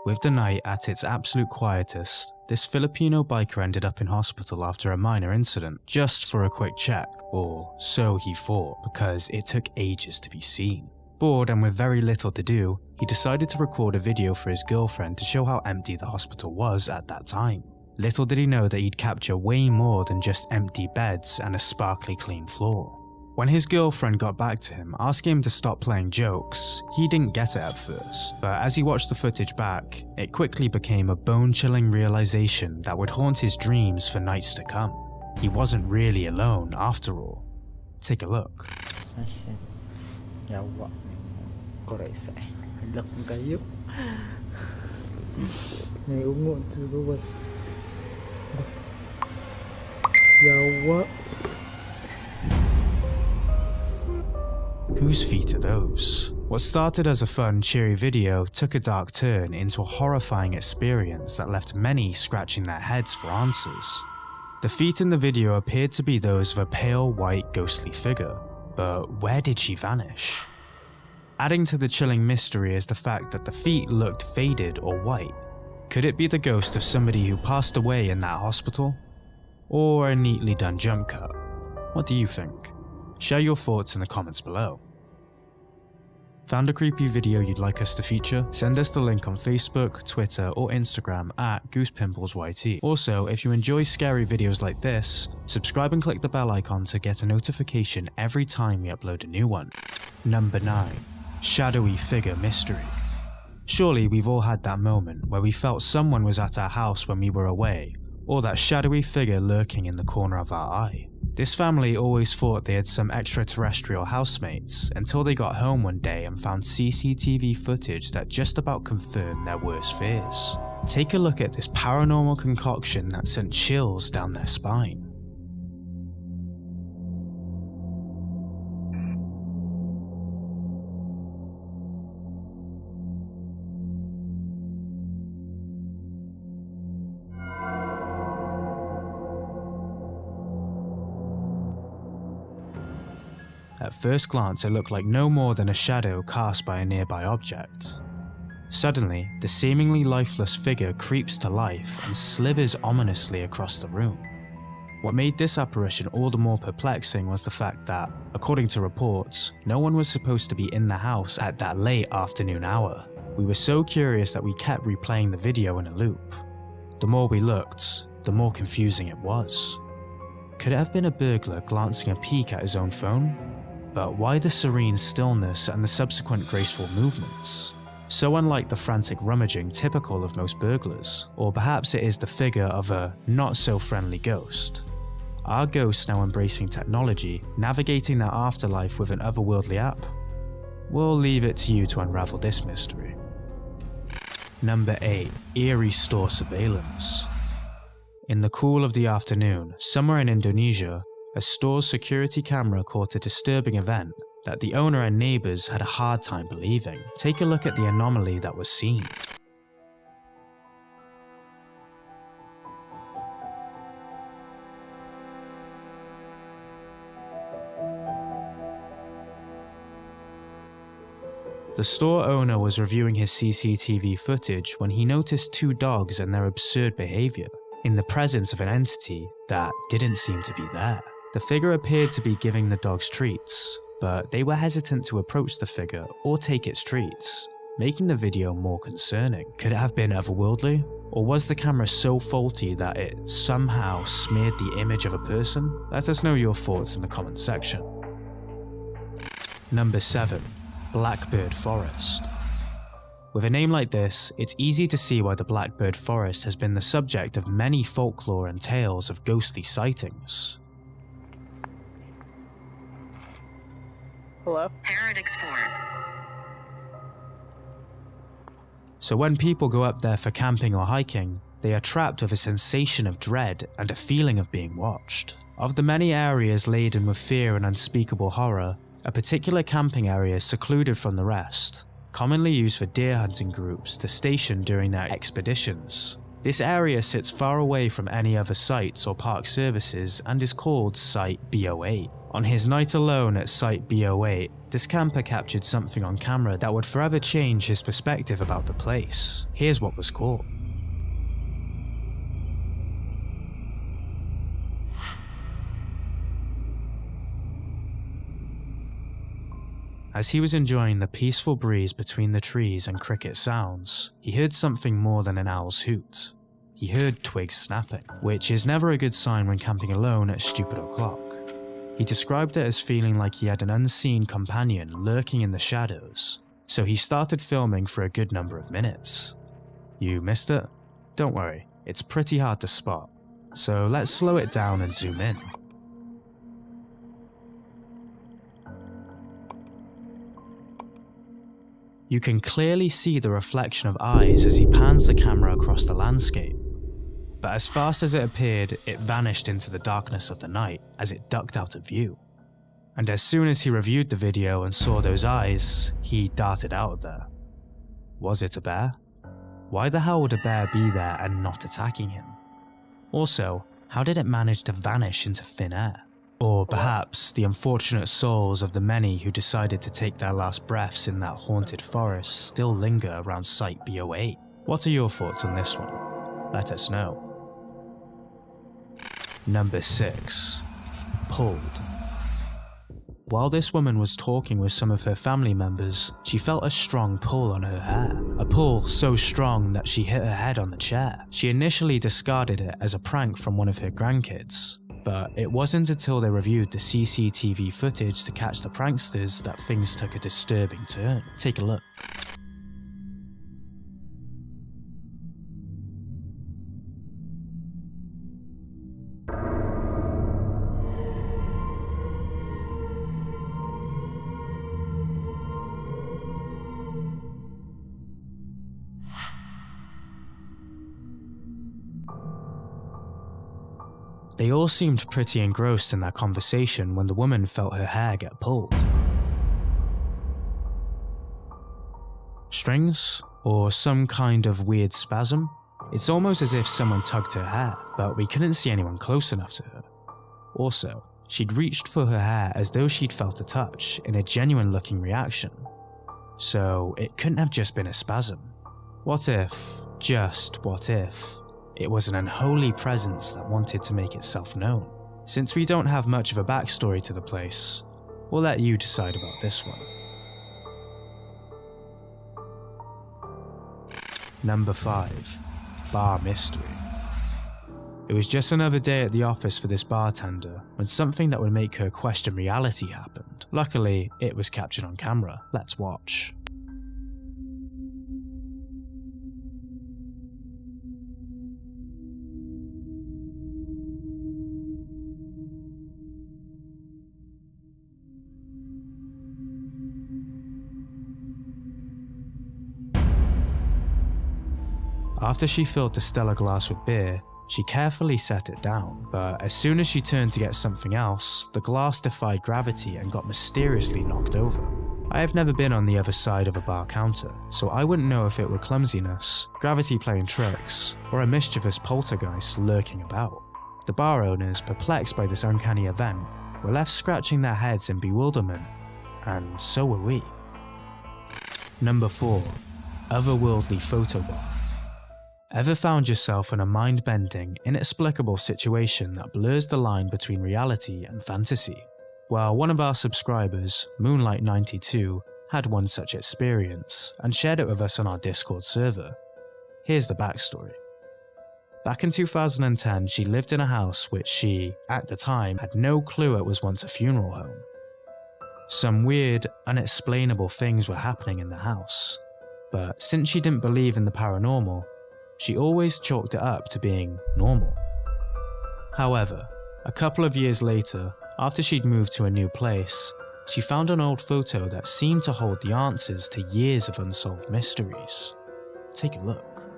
With the night at its absolute quietest, this Filipino biker ended up in hospital after a minor incident, just for a quick check, or so he thought, because it took ages to be seen. Bored and with very little to do, he decided to record a video for his girlfriend to show how empty the hospital was at that time. Little did he know that he'd capture way more than just empty beds and a sparkly clean floor. When his girlfriend got back to him, asking him to stop playing jokes, he didn't get it at first, but as he watched the footage back, it quickly became a bone-chilling realization that would haunt his dreams for nights to come. He wasn't really alone after all. Take a look. Whose feet are those? What started as a fun, cheery video took a dark turn into a horrifying experience that left many scratching their heads for answers. The feet in the video appeared to be those of a pale, white, ghostly figure, but where did she vanish? Adding to the chilling mystery is the fact that the feet looked faded or white. Could it be the ghost of somebody who passed away in that hospital? Or a neatly done jump cut? What do you think? Share your thoughts in the comments below. Found a creepy video you'd like us to feature? Send us the link on Facebook, Twitter or Instagram at GoosePimplesYT. Also, if you enjoy scary videos like this, subscribe and click the bell icon to get a notification every time we upload a new one. Number 9. Shadowy Figure Mystery. Surely we've all had that moment where we felt someone was at our house when we were away, or that shadowy figure lurking in the corner of our eye. This family always thought they had some extraterrestrial housemates until they got home one day and found CCTV footage that just about confirmed their worst fears. Take a look at this paranormal concoction that sent chills down their spine. At first glance, it looked like no more than a shadow cast by a nearby object. Suddenly, the seemingly lifeless figure creeps to life and slithers ominously across the room. What made this apparition all the more perplexing was the fact that, according to reports, no one was supposed to be in the house at that late afternoon hour. We were so curious that we kept replaying the video in a loop. The more we looked, the more confusing it was. Could it have been a burglar glancing a peek at his own phone? But why the serene stillness and the subsequent graceful movements? So unlike the frantic rummaging typical of most burglars. Or perhaps it is the figure of a not-so-friendly ghost. Are ghosts now embracing technology, navigating their afterlife with an otherworldly app? We'll leave it to you to unravel this mystery. Number 8. Eerie Store Surveillance. In the cool of the afternoon, somewhere in Indonesia, a store's security camera caught a disturbing event that the owner and neighbors had a hard time believing. Take a look at the anomaly that was seen. The store owner was reviewing his CCTV footage when he noticed 2 dogs and their absurd behavior, in the presence of an entity that didn't seem to be there. The figure appeared to be giving the dogs treats, but they were hesitant to approach the figure or take its treats, making the video more concerning. Could it have been otherworldly? Or was the camera so faulty that it somehow smeared the image of a person? Let us know your thoughts in the comments section. Number 7. Blackbird Forest. With a name like this, it's easy to see why the Blackbird Forest has been the subject of many folklore and tales of ghostly sightings. Hello? Paradix Ford. So when people go up there for camping or hiking, they are trapped with a sensation of dread and a feeling of being watched. Of the many areas laden with fear and unspeakable horror, a particular camping area is secluded from the rest, commonly used for deer hunting groups to station during their expeditions. This area sits far away from any other sites or park services and is called Site B08. On his night alone at Site B08, this camper captured something on camera that would forever change his perspective about the place. Here's what was caught. As he was enjoying the peaceful breeze between the trees and cricket sounds, he heard something more than an owl's hoot. He heard twigs snapping, which is never a good sign when camping alone at stupid o'clock. He described it as feeling like he had an unseen companion lurking in the shadows, so he started filming for a good number of minutes. You missed it? Don't worry, it's pretty hard to spot, so let's slow it down and zoom in. You can clearly see the reflection of eyes as he pans the camera across the landscape. But as fast as it appeared, it vanished into the darkness of the night as it ducked out of view. And as soon as he reviewed the video and saw those eyes, he darted out of there. Was it a bear? Why the hell would a bear be there and not attacking him? Also, how did it manage to vanish into thin air? Or perhaps the unfortunate souls of the many who decided to take their last breaths in that haunted forest still linger around Site B08. What are your thoughts on this one? Let us know. Number 6. Pulled. While this woman was talking with some of her family members, she felt a strong pull on her hair. A pull so strong that she hit her head on the chair. She initially discarded it as a prank from one of her grandkids, but it wasn't until they reviewed the CCTV footage to catch the pranksters that things took a disturbing turn. Take a look. They all seemed pretty engrossed in their conversation when the woman felt her hair get pulled. Strings? Or some kind of weird spasm? It's almost as if someone tugged her hair, but we couldn't see anyone close enough to her. Also, she'd reached for her hair as though she'd felt a touch in a genuine looking reaction. So it couldn't have just been a spasm. What if, just what if, it was an unholy presence that wanted to make itself known? Since we don't have much of a backstory to the place, we'll let you decide about this one. Number 5. Bar Mystery. It was just another day at the office for this bartender when something that would make her question reality happened. Luckily, it was captured on camera. Let's watch. After she filled the Stella glass with beer, she carefully set it down, but as soon as she turned to get something else, the glass defied gravity and got mysteriously knocked over. I have never been on the other side of a bar counter, so I wouldn't know if it were clumsiness, gravity playing tricks, or a mischievous poltergeist lurking about. The bar owners, perplexed by this uncanny event, were left scratching their heads in bewilderment, and so were we. Number 4. Otherworldly photo bar. Ever found yourself in a mind-bending, inexplicable situation that blurs the line between reality and fantasy? Well, one of our subscribers, Moonlight92, had one such experience and shared it with us on our Discord server. Here's the backstory. Back in 2010, she lived in a house which she, at the time, had no clue it was once a funeral home. Some weird, unexplainable things were happening in the house, but since she didn't believe in the paranormal, she always chalked it up to being normal. However, a couple of years later, after she'd moved to a new place, she found an old photo that seemed to hold the answers to years of unsolved mysteries. Take a look.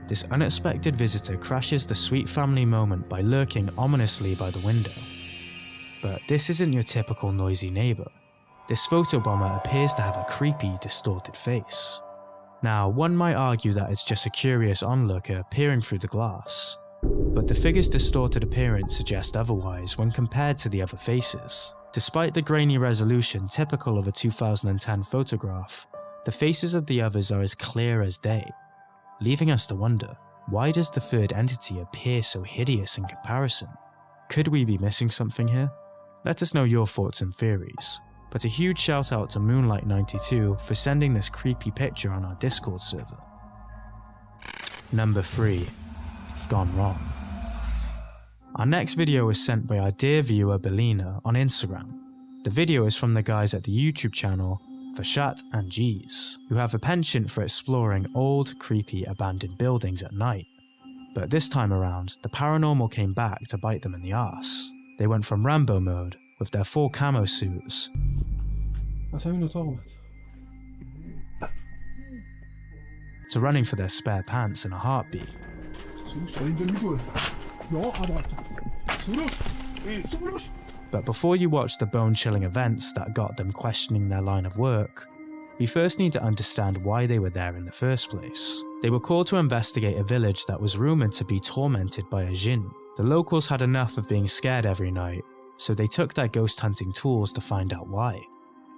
This unexpected visitor crashes the sweet family moment by lurking ominously by the window. But this isn't your typical noisy neighbour. This photobomber appears to have a creepy, distorted face. Now, one might argue that it's just a curious onlooker peering through the glass, but the figure's distorted appearance suggests otherwise when compared to the other faces. Despite the grainy resolution typical of a 2010 photograph, the faces of the others are as clear as day, leaving us to wonder, why does the third entity appear so hideous in comparison? Could we be missing something here? Let us know your thoughts and theories, but a huge shout out to Moonlight92 for sending this creepy picture on our Discord server. Number 3. Gone Wrong. Our next video was sent by our dear viewer Belina on Instagram. The video is from the guys at the YouTube channel Vashat and Jeez, who have a penchant for exploring old, creepy, abandoned buildings at night. But this time around, the paranormal came back to bite them in the arse. They went from Rambo mode, with their full camo suits, to running for their spare pants in a heartbeat. But before you watch the bone-chilling events that got them questioning their line of work, we first need to understand why they were there in the first place. They were called to investigate a village that was rumoured to be tormented by a jinn. The locals had enough of being scared every night, so they took their ghost hunting tools to find out why.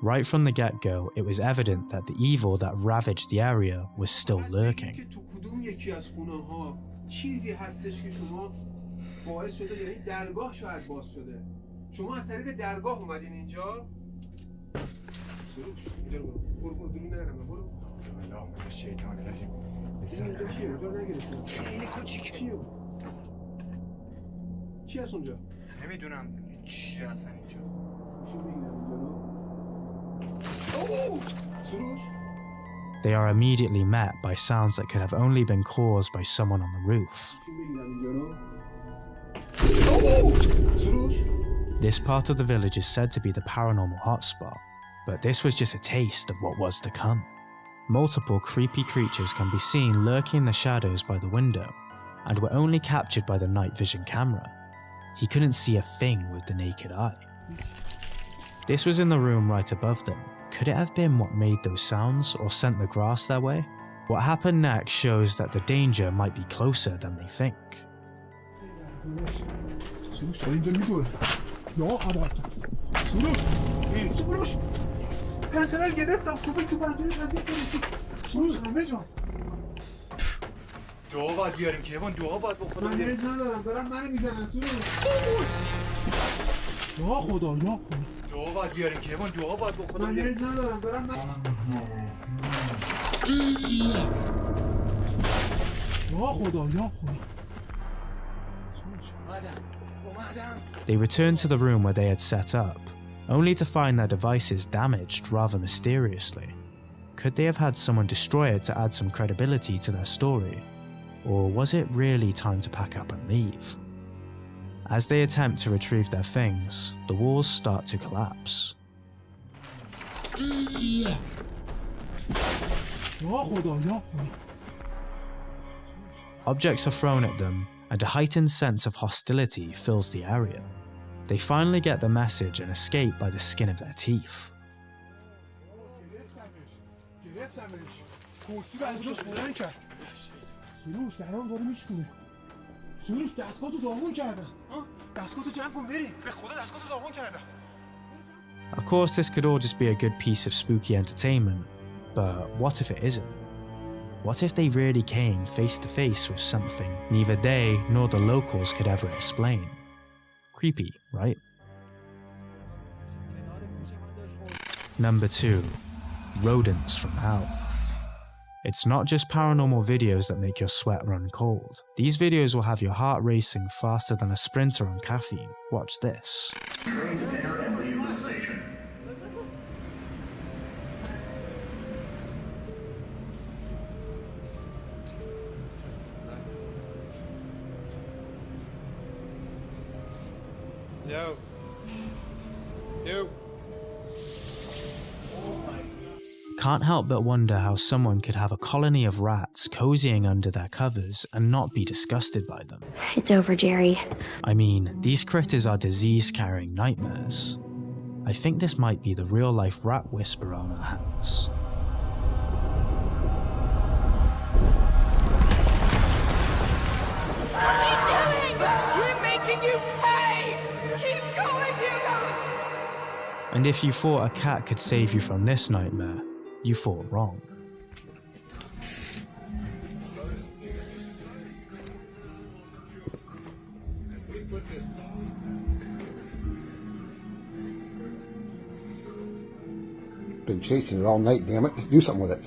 Right from the get-go, it was evident that the evil that ravaged the area was still lurking. They are immediately met by sounds that could have only been caused by someone on the roof. This part of the village is said to be the paranormal hotspot, but this was just a taste of what was to come. Multiple creepy creatures can be seen lurking in the shadows by the window, and were only captured by the night vision camera. He couldn't see a thing with the naked eye. This was in the room right above them. Could it have been what made those sounds or sent the grass their way? What happened next shows that the danger might be closer than they think. They returned to the room where they had set up, only to find their devices damaged rather mysteriously. Could they have had someone destroy it to add some credibility to their story? Or was it really time to pack up and leave? As they attempt to retrieve their things, the walls start to collapse. Objects are thrown at them, and a heightened sense of hostility fills the area. They finally get the message and escape by the skin of their teeth. Of course, this could all just be a good piece of spooky entertainment, but what if it isn't? What if they really came face to face with something neither they nor the locals could ever explain? Creepy, right? Number 2. Rodents from Hell. It's not just paranormal videos that make your sweat run cold. These videos will have your heart racing faster than a sprinter on caffeine. Watch this. Yo. Yo. Can't help but wonder how someone could have a colony of rats cozying under their covers and not be disgusted by them. It's over, Jerry. I mean, these critters are disease-carrying nightmares. I think this might be the real-life rat whisperer on our hands. What are you doing? We're making you pay! Keep going, Hugo! And if you thought a cat could save you from this nightmare, you thought wrong. Been chasing it all night, damn it. Do something with it.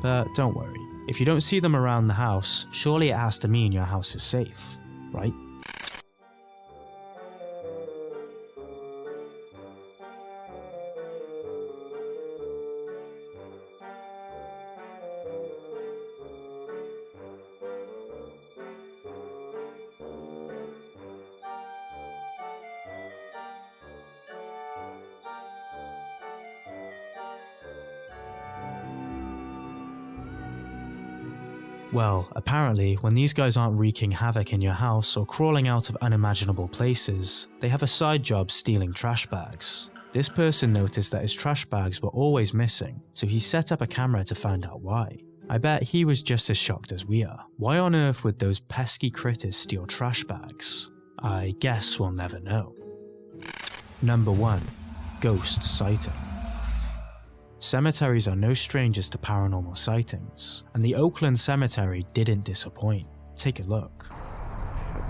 But don't worry, if you don't see them around the house, surely it has to mean your house is safe, right? Well, apparently, when these guys aren't wreaking havoc in your house or crawling out of unimaginable places, they have a side job stealing trash bags. This person noticed that his trash bags were always missing, so he set up a camera to find out why. I bet he was just as shocked as we are. Why on earth would those pesky critters steal trash bags? I guess we'll never know. Number 1. Ghost sighting. Cemeteries are no strangers to paranormal sightings, and the Oakland Cemetery didn't disappoint. Take a look.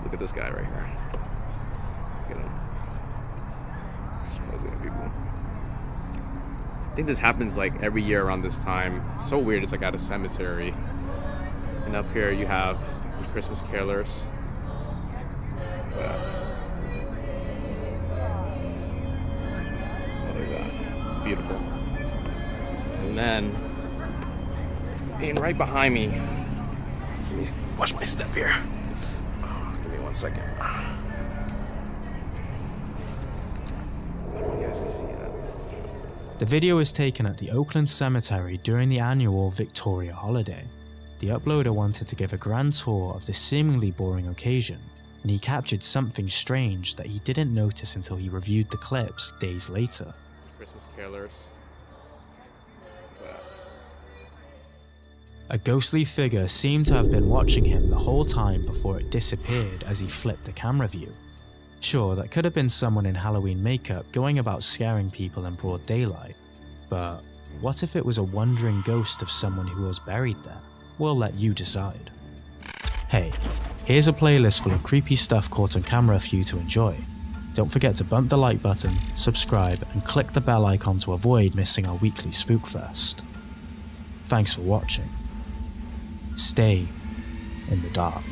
Look at this guy right here. Look at him. Schmoozing at people. I think this happens like every year around this time. It's so weird, it's like at a cemetery. And up here you have the Christmas carolers. Oh, look at that. Beautiful. And then, being right behind me, let me watch my step here. Oh, give me 1 second. I don't know if you guys can see that. The video was taken at the Oakland Cemetery during the annual Victoria holiday. The uploader wanted to give a grand tour of this seemingly boring occasion, and he captured something strange that he didn't notice until he reviewed the clips days later. Christmas carolers. A ghostly figure seemed to have been watching him the whole time before it disappeared as he flipped the camera view. Sure, that could have been someone in Halloween makeup going about scaring people in broad daylight, but what if it was a wandering ghost of someone who was buried there? We'll let you decide. Hey, here's a playlist full of creepy stuff caught on camera for you to enjoy. Don't forget to bump the like button, subscribe, and click the bell icon to avoid missing our weekly Spookfest. Thanks for watching. Stay in the dark.